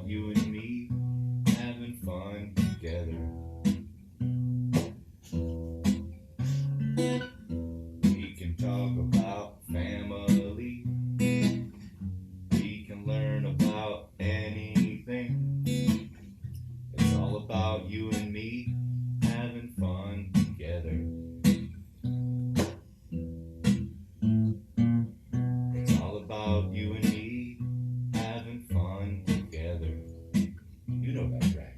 about you and me having fun together. We can talk about family. We can learn about anything. It's all about you and me having fun together. It's all about you and me having fun together. You know that's right.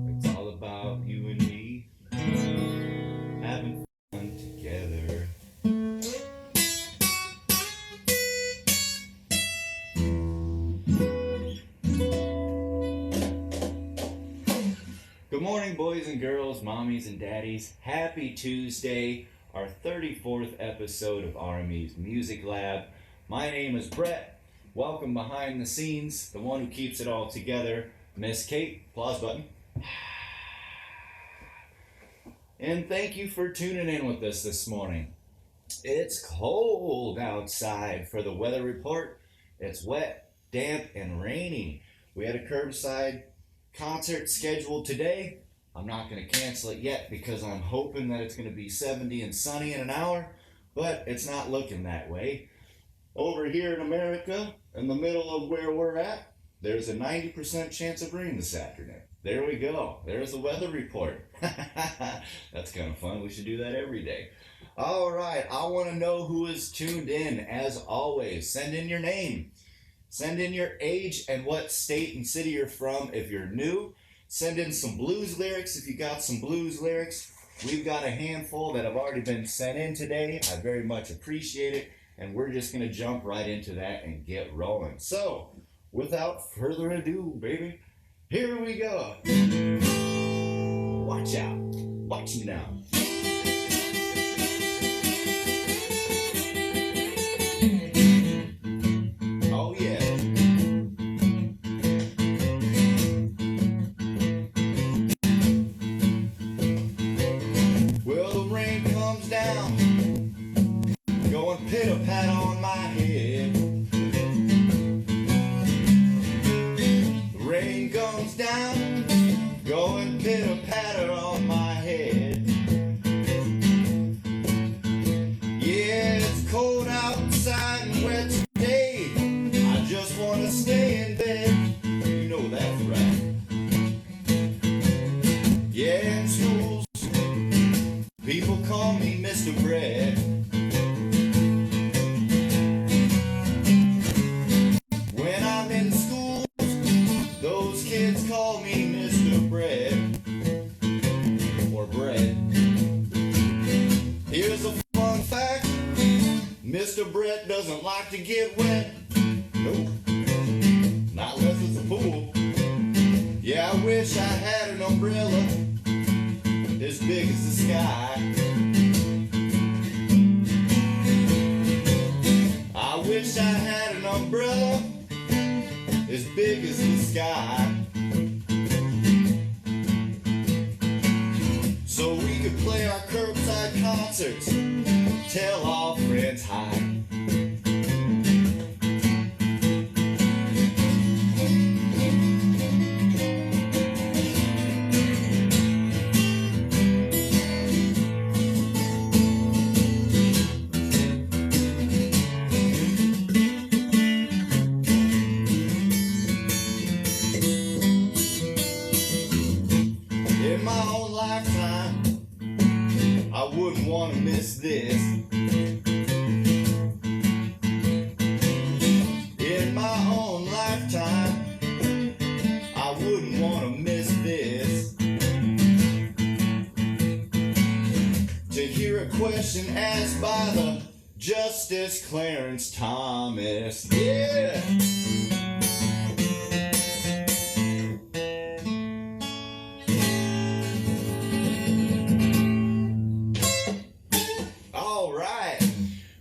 It's all about you and me having fun together. Good morning, boys and girls, mommies and daddies. Happy Tuesday, our 34th episode of RME's Music Lab. My name is Brett. Welcome behind the scenes, the one who keeps it all together, Miss Kate. Applause button. And thank you for tuning in with us this morning. It's cold outside for the weather report. It's wet, damp, and rainy. We had a curbside concert scheduled today. I'm not going to cancel it yet because I'm hoping that it's going to be 70 and sunny in an hour, but it's not looking that way. Over here in America, in the middle of where we're at, there's a 90% chance of rain this afternoon. There we go. There's the weather report. That's kind of fun. We should do that every day. All right. I want to know who is tuned in. As always, send in your name. Send in your age and what state and city you're from if you're new. Send in some blues lyrics if you got some blues lyrics. We've got a handful that have already been sent in today. I very much appreciate it. And we're just going to jump right into that and get rolling. So, without further ado, baby, here we go. Watch out. Watch me now. Oh, yeah. Well, the rain comes down, going pitter-pat on my head. The rain comes down, going pitter-patter on my head. Yeah, it's cold outside and wet today. I just want to stay in bed. You know that's right. Yeah, in schools, people call me Mr. Bread. When I'm in school, those kids call me Mr. Bread. Or Bread. Here's a fun fact. Mr. Bread doesn't like to get wet. Nope. Not unless it's a pool. Yeah, I wish I had an umbrella as big as the sky. I wish I had an umbrella as big as the sky, so we could play our curbside concerts, tell all friends hi. In my own lifetime, I wouldn't want to miss this. In my own lifetime, I wouldn't want to miss this. To hear a question asked by the Justice Clarence Thomas. Yeah!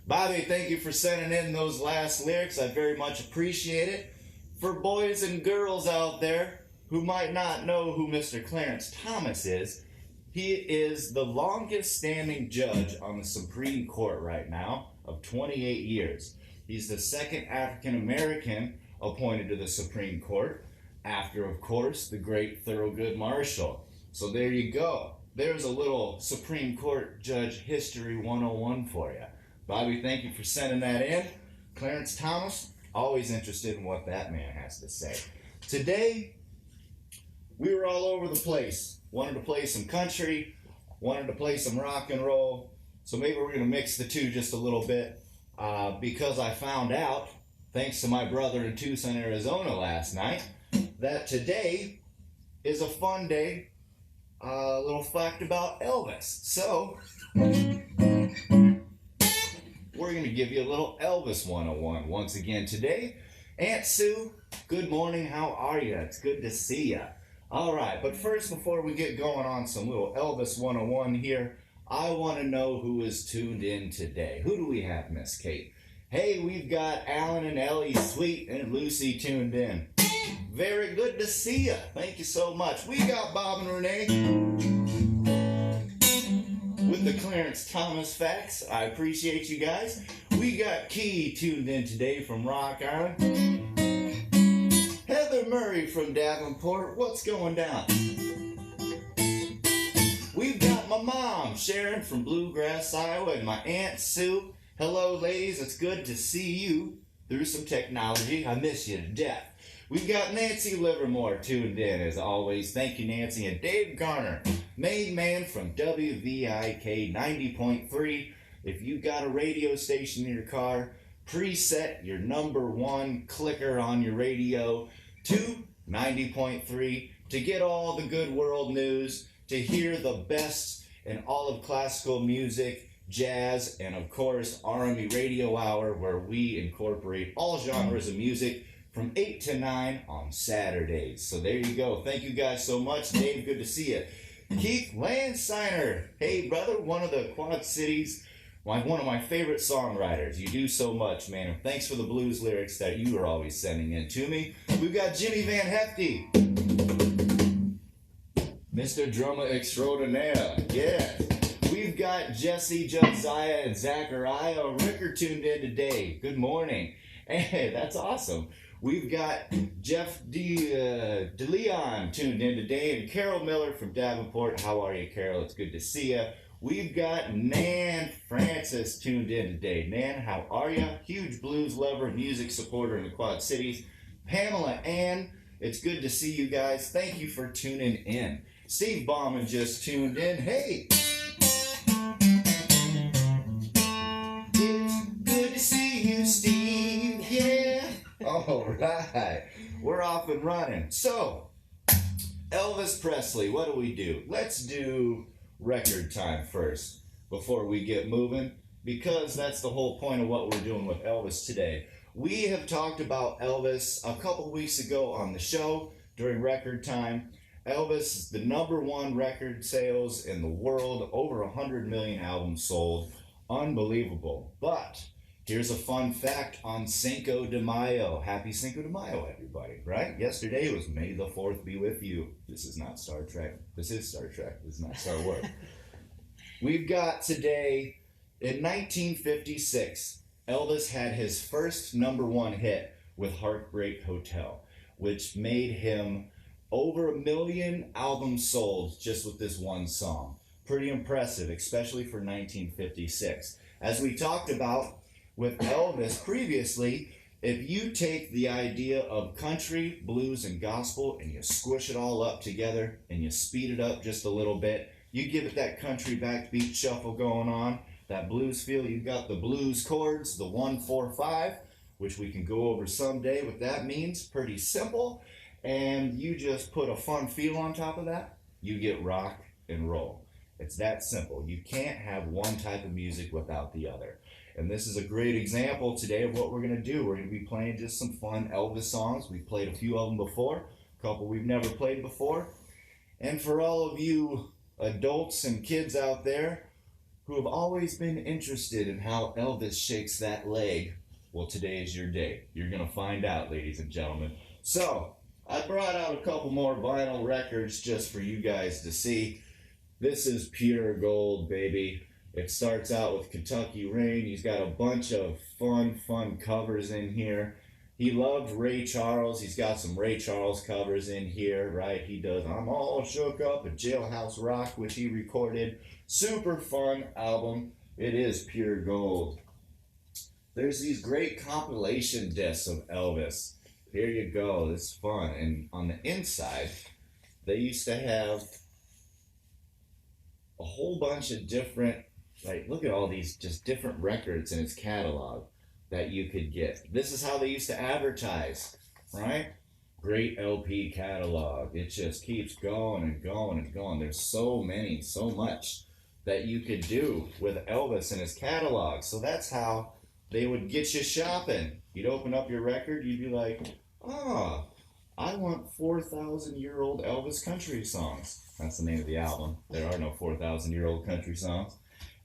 Bobby, thank you for sending in those last lyrics. I very much appreciate it. For boys and girls out there who might not know who Mr. Clarence Thomas is, he is the longest standing judge on the Supreme Court right now of 28 years. He's the second African American appointed to the Supreme Court after, of course, the great Thurgood Marshall. So there you go. There's a little Supreme Court Judge History 101 for you. Bobby, thank you for sending that in. Clarence Thomas, always interested in what that man has to say. Today, we were all over the place. Wanted to play some country, wanted to play some rock and roll. So maybe we're going to mix the two just a little bit because I found out, thanks to my brother in Tucson, Arizona last night, that today is a fun day. A little fact about Elvis. So, we're going to give you a little Elvis 101 once again today. Aunt Sue, good morning. How are you? It's good to see you. All right, but first, before we get going on some little Elvis 101 here, I want to know who is tuned in today. Who do we have, Miss Kate? Hey, we've got Alan and Ellie Sweet and Lucy tuned in. Very good to see you. Thank you so much. We got Bob and Renee with the Clarence Thomas facts. I appreciate you guys. We got Key tuned in today from Rock Island. Heather Murray from Davenport. What's going down? We've got my mom, Sharon from Bluegrass, Iowa, and my Aunt Sue. Hello, ladies. It's good to see you through some technology. I miss you to death. We've got Nancy Livermore tuned in, as always. Thank you, Nancy. And Dave Garner, main man from WVIK 90.3. If you got a radio station in your car, preset your #1 clicker on your radio to 90.3 to get all the good world news, to hear the best in all of classical music, jazz, and of course, RME Radio Hour, where we incorporate all genres of music from 8 to 9 on Saturdays. So there you go. Thank you guys so much. Dave, good to see you. Keith Landsteiner. Hey, brother, one of the Quad Cities, one of my favorite songwriters. You do so much, man. And thanks for the blues lyrics that you are always sending in to me. We've got Jimmy Van Hefty. Mr. Drummer Extraordinaire. Yeah. We've got Jesse, Josiah, and Zachariah Ricker tuned in today. Good morning. Hey, that's awesome. We've got Jeff DeLeon tuned in today, and Carol Miller from Davenport. How are you, Carol? It's good to see you. We've got Nan Francis tuned in today. Nan, how are you? Huge blues lover, music supporter in the Quad Cities. Pamela Ann, it's good to see you guys. Thank you for tuning in. Steve Bauman just tuned in. Hey! It's good to see you, Steve. Yeah! All right, we're off and running. So, Elvis Presley, what do? Let's do record time first before we get moving, because that's the whole point of what we're doing with Elvis today. We have talked about Elvis a couple weeks ago on the show during record time. Elvis is the #1 record sales in the world, over 100 million albums sold. Unbelievable. But here's a fun fact on Cinco de Mayo. Happy Cinco de Mayo, everybody, right? Yesterday was May the 4th be with you. This is not Star Trek. This is Star Trek. This is not Star Wars. We've got today, in 1956, Elvis had his first #1 hit with Heartbreak Hotel, which made him over 1 million albums sold just with this one song. Pretty impressive, especially for 1956. As we talked about with Elvis previously, if you take the idea of country, blues, and gospel and you squish it all up together and you speed it up just a little bit, you give it that country backbeat shuffle going on, that blues feel, you've got the blues chords, the 1-4-5, which we can go over someday what that means, pretty simple, and you just put a fun feel on top of that, you get rock and roll. It's that simple. You can't have one type of music without the other. And this is a great example today of what we're going to do. We're going to be playing just some fun Elvis songs. We've played a few of them before, a couple we've never played before. And for all of you adults and kids out there who have always been interested in how Elvis shakes that leg, well, today is your day. You're going to find out, ladies and gentlemen. So, I brought out a couple more vinyl records just for you guys to see. This is pure gold, baby. It starts out with Kentucky Rain. He's got a bunch of fun covers in here. He loved Ray Charles. He's got some Ray Charles covers in here, right? He does I'm All Shook Up at Jailhouse Rock, which he recorded. Super fun album. It is pure gold. There's these great compilation discs of Elvis. Here you go. It's fun. And on the inside, they used to have a whole bunch of different, like, look at all these just different records in his catalog that you could get. This is how they used to advertise, right? Great LP catalog. It just keeps going and going and going. There's so many, so much that you could do with Elvis and his catalog. So that's how they would get you shopping. You'd open up your record, you'd be like, oh, I want 4,000-year-old Elvis country songs. That's the name of the album. There are no 4,000-year-old country songs.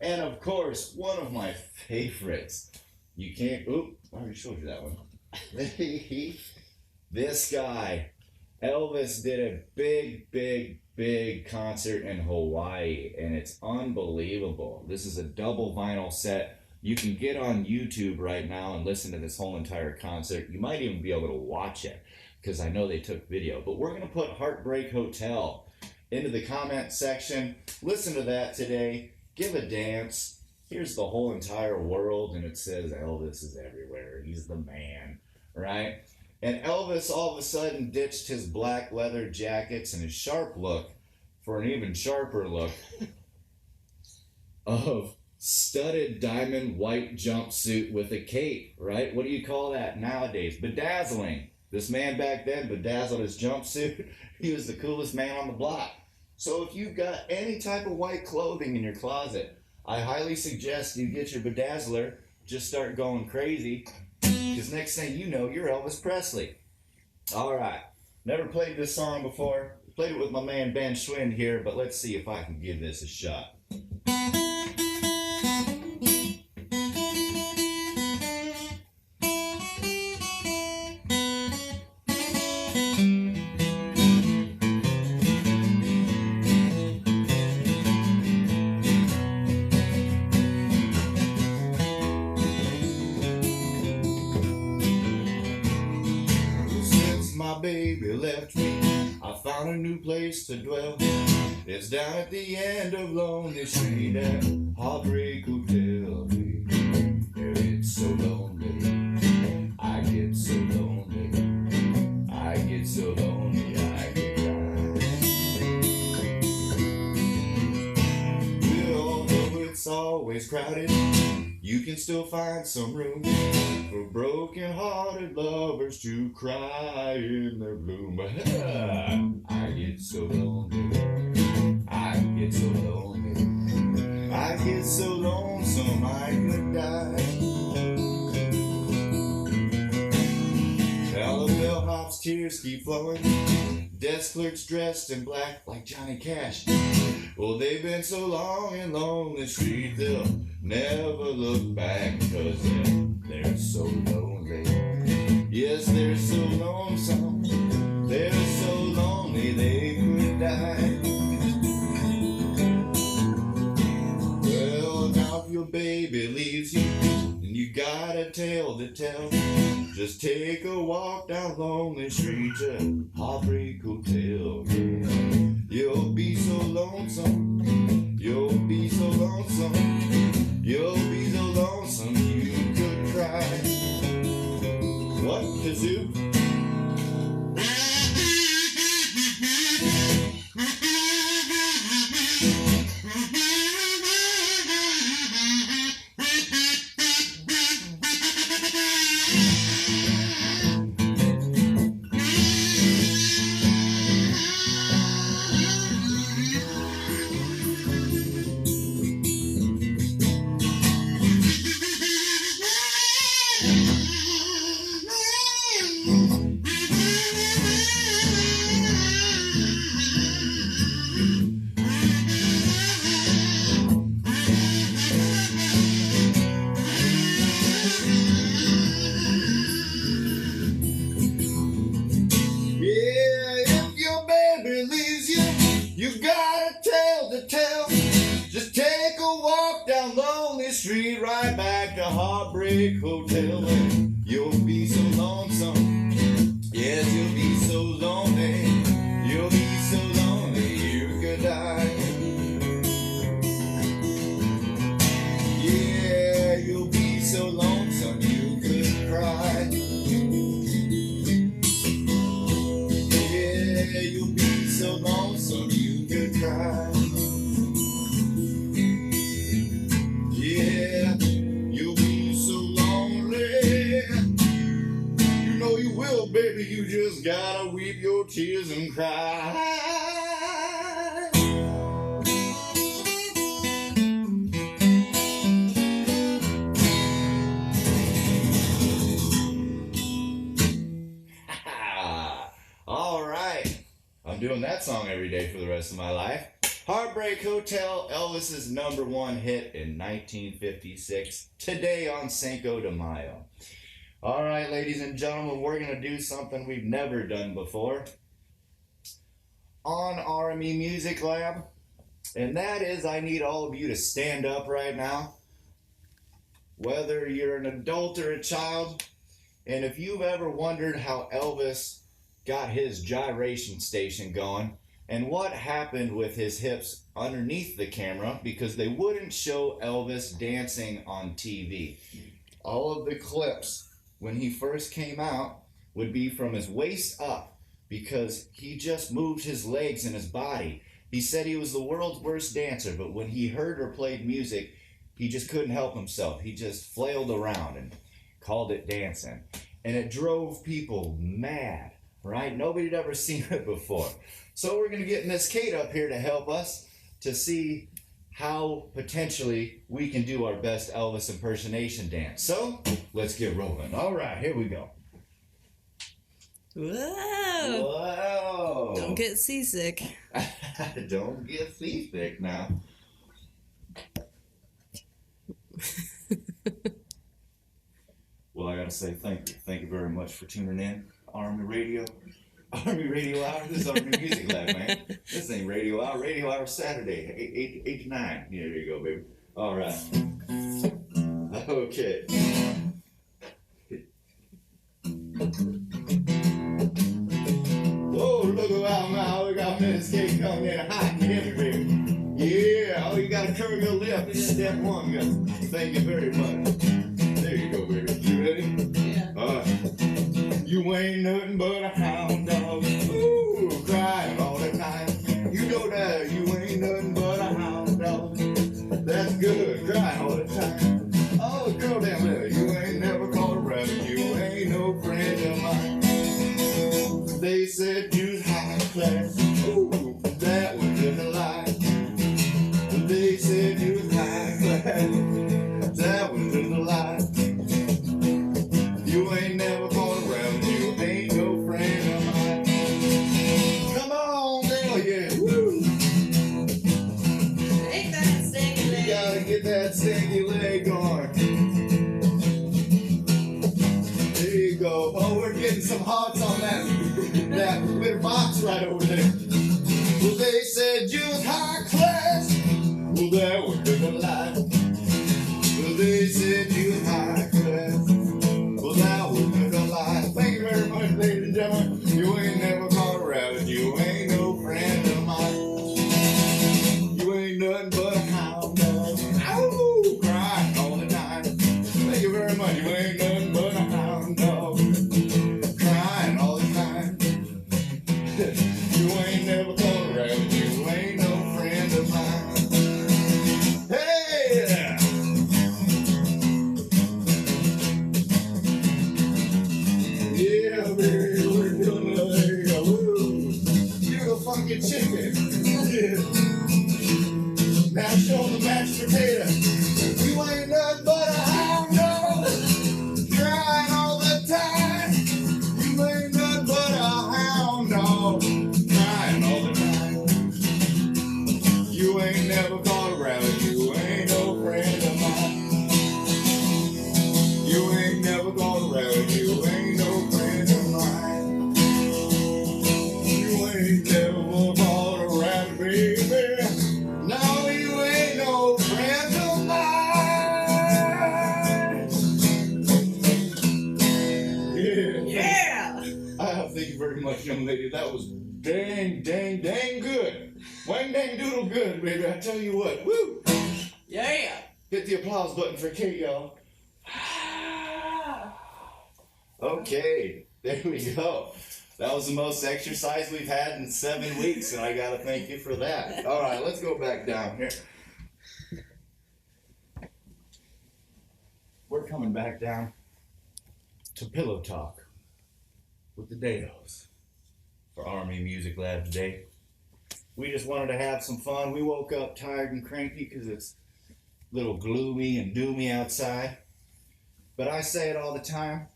And of course, one of my favorites. You can't, I already showed you that one. This guy, Elvis did a big concert in Hawaii, and it's unbelievable. This is a double vinyl set. You can get on YouTube right now and listen to this whole entire concert. You might even be able to watch it, because I know they took video. But we're going to put Heartbreak Hotel into the comment section. Listen to that today. Give a dance. Here's the whole entire world, and it says Elvis is everywhere. He's the man, right? And Elvis all of a sudden ditched his black leather jackets and his sharp look for an even sharper look of studded diamond white jumpsuit with a cape, right? What do you call that nowadays? Bedazzling. This man back then bedazzled his jumpsuit. He was the coolest man on the block. So if you've got any type of white clothing in your closet, I highly suggest you get your bedazzler, just start going crazy, because next thing you know, you're Elvis Presley. All right. Never played this song before. Played it with my man Ben Schwind here, but let's see if I can give this a shot. My baby left me, I found a new place to dwell. It's down at the end of Lonely Street at Heartbreak Hotel. Yeah, it's so lonely, I get so lonely, I get so lonely, I get down. Well, although it's always crowded, you can still find some room for broken-hearted lovers to cry in their bloom. I get so lonely, I get so lonely, I get so lonesome I could die. Now the bellhop's tears keep flowing, desk clerks dressed in black like Johnny Cash. Well, they've been so long in Lonely Street, they'll never look back, 'cause they're so lonely. Yes, they're so lonesome, they're so lonely they could die. Well, now if your baby leaves you and you got a tale to tell, just take a walk down Lonely Street to Heartbreak Hotel. You'll be so lonesome, you'll be so lonesome, you'll be so lonesome you could cry. What, kazoo? Street right back to Heartbreak Hotel, and you'll be so long. lonesome. Yes, you'll be so lonely. You'll be so lonely you could die. Yeah, you'll be so lonesome you could cry. Yeah, you'll be so lonesome you could cry. Yeah, you'll be so lonely. You know you will, baby. You just gotta weep your tears and cry. All right. I'm doing that song every day for the rest of my life. Heartbreak Hotel, Elvis's #1 hit in 1956, today on Cinco de Mayo. All right, ladies and gentlemen, we're going to do something we've never done before on RME Music Lab, and that is I need all of you to stand up right now, whether you're an adult or a child, and if you've ever wondered how Elvis got his gyration station going, and what happened with his hips underneath the camera because they wouldn't show Elvis dancing on TV. All of the clips when he first came out would be from his waist up because he just moved his legs and his body. He said he was the world's worst dancer, but when he heard or played music, he just couldn't help himself. He just flailed around and called it dancing. And it drove people mad, right? Nobody had ever seen it before. So we're going to get Miss Kate up here to help us to see how potentially we can do our best Elvis impersonation dance. So let's get rolling. All right, here we go. Whoa! Whoa! Don't get seasick. Don't get seasick now. Well, I gotta say thank you. Thank you very much for tuning in. Army Radio. Army Radio Hour. This is Army Music Lab, man. This ain't Radio Hour. Radio Hour Saturday, 8 to 9. Yeah, there you go, baby. All right. Okay. Whoa, look out now. We got Miss Kate coming in hot and heavy, baby. Yeah, oh, you gotta curve your lip. This is step 1, guys. Thank you very much. There you go, baby. You ready? Yeah. All right. You ain't nothing but a hound dog, ooh, crying all the time. You know that you ain't nothing but a hound dog. That's good, crying all the time. Oh, girl down there, you ain't never caught a rabbit. You ain't no friend of mine. They said you's high class. Ooh, that was just a lie. They said you was high class. That was just a lie. You ain't never caught a rabbit. You ain't no friend of mine. Come on, girl, yeah. Woo. Take that stinky leg. You gotta get that stinky leg going. There you go. Oh, we're getting some hearts on that little box right over there. Well, they said you was high class. Well, that was just a lie. Well, they said you was high class. Well, that was just a lie. Thank you very much, ladies and gentlemen. You ain't never caught a rabbit. You ain't no friend of mine. You ain't nothing but a hound dog. Ow, crying all the time. Thank you very much. You ain't nothing but a hound dog. Crying all the time. You ain't never caught a rabbit. You ain't no friend of mine. Hey! Yeah, baby, we're doing it. Yeah! Thank you very much, young lady. That was dang good. Wang dang doodle good, baby. I tell you what. Woo! Yeah! Hit the applause button for Kate, y'all. Okay, there we go. That was the most exercise we've had in 7 weeks, and I gotta thank you for that. All right, let's go back down here. We're coming back down to Pillow Talk with the Dados for RME Music Lab today. We just wanted to have some fun. We woke up tired and cranky because it's a little gloomy and doomy outside. But I say it all the time.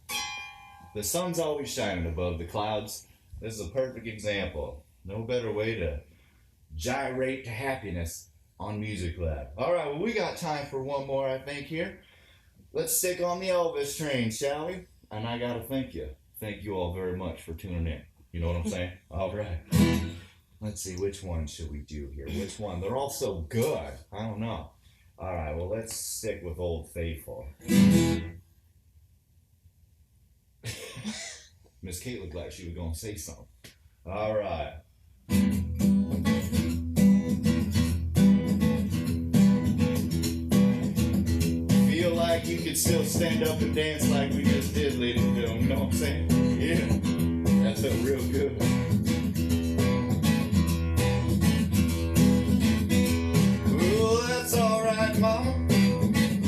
The sun's always shining above the clouds. This is a perfect example. No better way to gyrate to happiness on Music Lab. All right, well, we got time for one more, I think, here. Let's stick on the Elvis train, shall we? And I gotta thank you. Thank you all very much for tuning in. You know what I'm saying? All right. Let's see, which one should we do here? Which one? They're all so good. I don't know. All right, well, let's stick with Old Faithful. Miss Kate looked like she was going to say something. All right. Feel like you could still stand up and dance like we just did, ladies and gentlemen. You know what I'm saying? Yeah. That felt real good. Oh, that's all right, mama.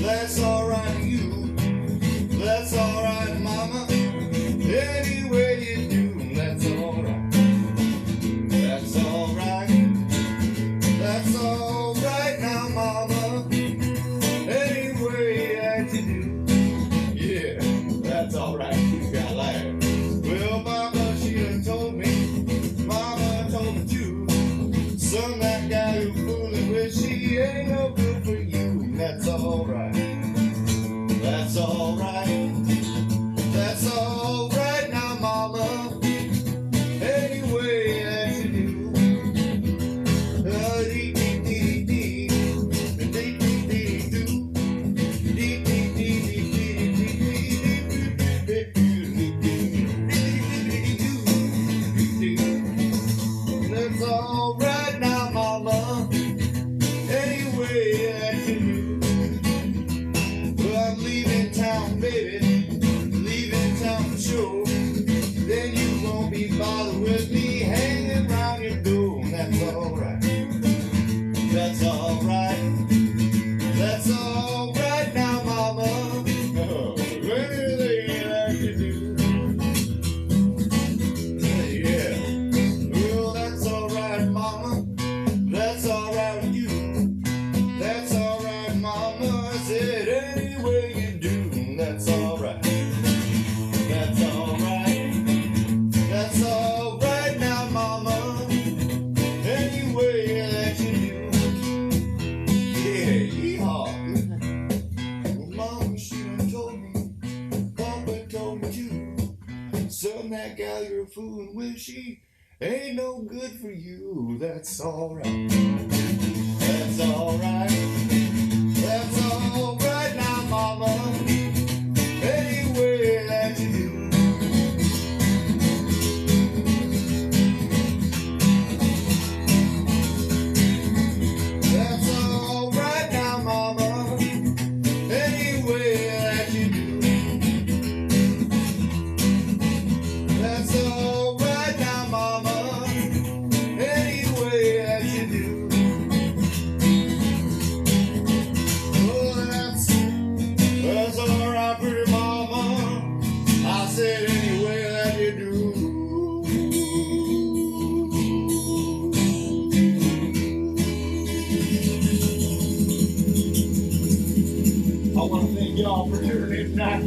That's all right, you. That's all right, mama. Any way you do, that's alright. That's alright. That's alright now, mama. Any way that you do. Yeah, that's alright. You got life. Well, mama, she done told me. Mama told me too. Son, that guy who fooling with, she ain't no good for you. That's alright. That's alright. That's alright now, mama. Any way that you do. Dee dee dee dee. Dee dee dee doo. Dee dee dee dee. That's alright now, mama. Any way that you do. Well, I'm leaving town, baby. Sure, then you won't be bothered with me hanging around your door. That's alright. That's alright. That's alright now, mama. Anything that you do. Yeah. Well, that's alright, mama. That's alright with you. That's alright, mama. I said any way you do. That's alright. That's alright. That's alright now, mama. Any way that you do. Yeah, yeehaw. Well, mama, she done told me. Papa told me too. Son, that gal you're fooling with, she ain't no good for you. That's alright. That's alright. That's alright now, mama. Any way that you do. That's alright now, mama. Any way that you do. That's alright now, mama. Any way that you do. Oh, that's alright, pretty mama. I said any way that you do. I want to thank y'all for tuning in tonight.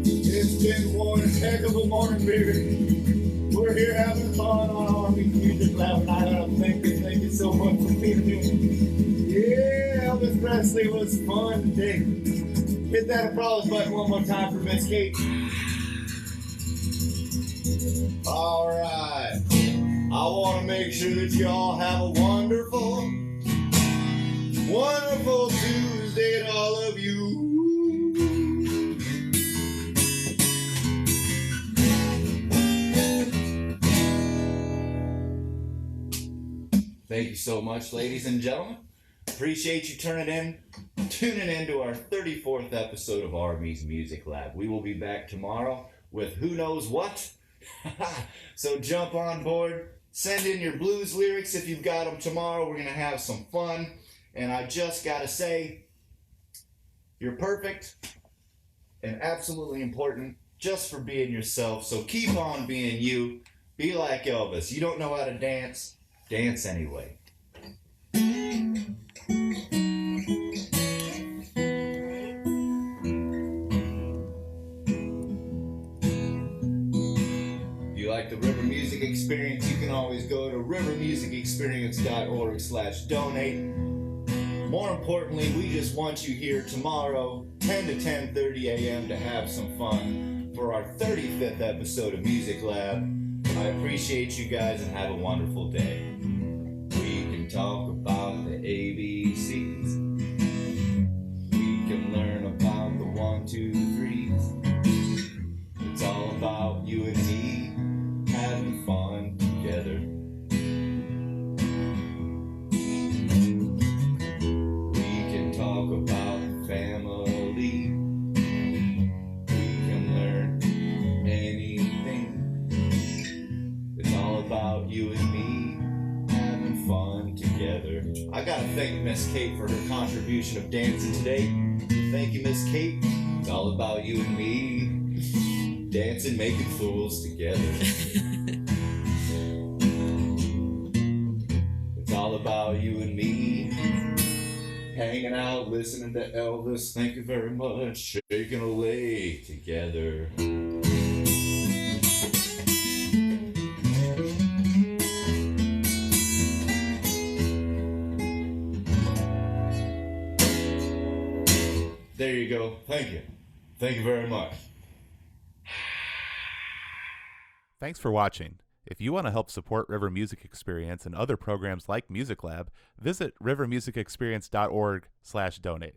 It's been one heck of a morning, baby. We're here having fun on RME Music Lab, and I want to thank you so much for being here. Yeah, Elvis Presley was fun today. Hit that applause button one more time for Miss Kate. All right. I want to make sure that you all have a wonderful Tuesday to all of you. Thank you so much, ladies and gentlemen. Appreciate you tuning in to our 34th episode of RME's Music Lab. We will be back tomorrow with who knows what. So jump on board. Send in your blues lyrics if you've got them tomorrow. We're going to have some fun. And I just got to say, you're perfect and absolutely important just for being yourself. So keep on being you. Be like Elvis. You don't know how to dance. Dance anyway. Like the River Music Experience, you can always go to rivermusicexperience.org/donate. More importantly, we just want you here tomorrow, 10 to 10:30 a.m. to have some fun for our 35th episode of Music Lab. I appreciate you guys and have a wonderful day. We can talk about the ABCs. We can learn about the 1, 2, 3s. It's all about you and me. Having fun together. We can talk about family. We can learn anything. It's all about you and me having fun together. I gotta thank Miss Kate for her contribution of dancing today. Thank you, Miss Kate. It's all about you and me. Dancing, making fools together. It's all about you and me. Hanging out, listening to Elvis. Thank you very much. Shaking a leg together. There you go. Thank you. Thank you very much. Thanks for watching. If you want to help support River Music Experience and other programs like Music Lab, visit rivermusicexperience.org/donate.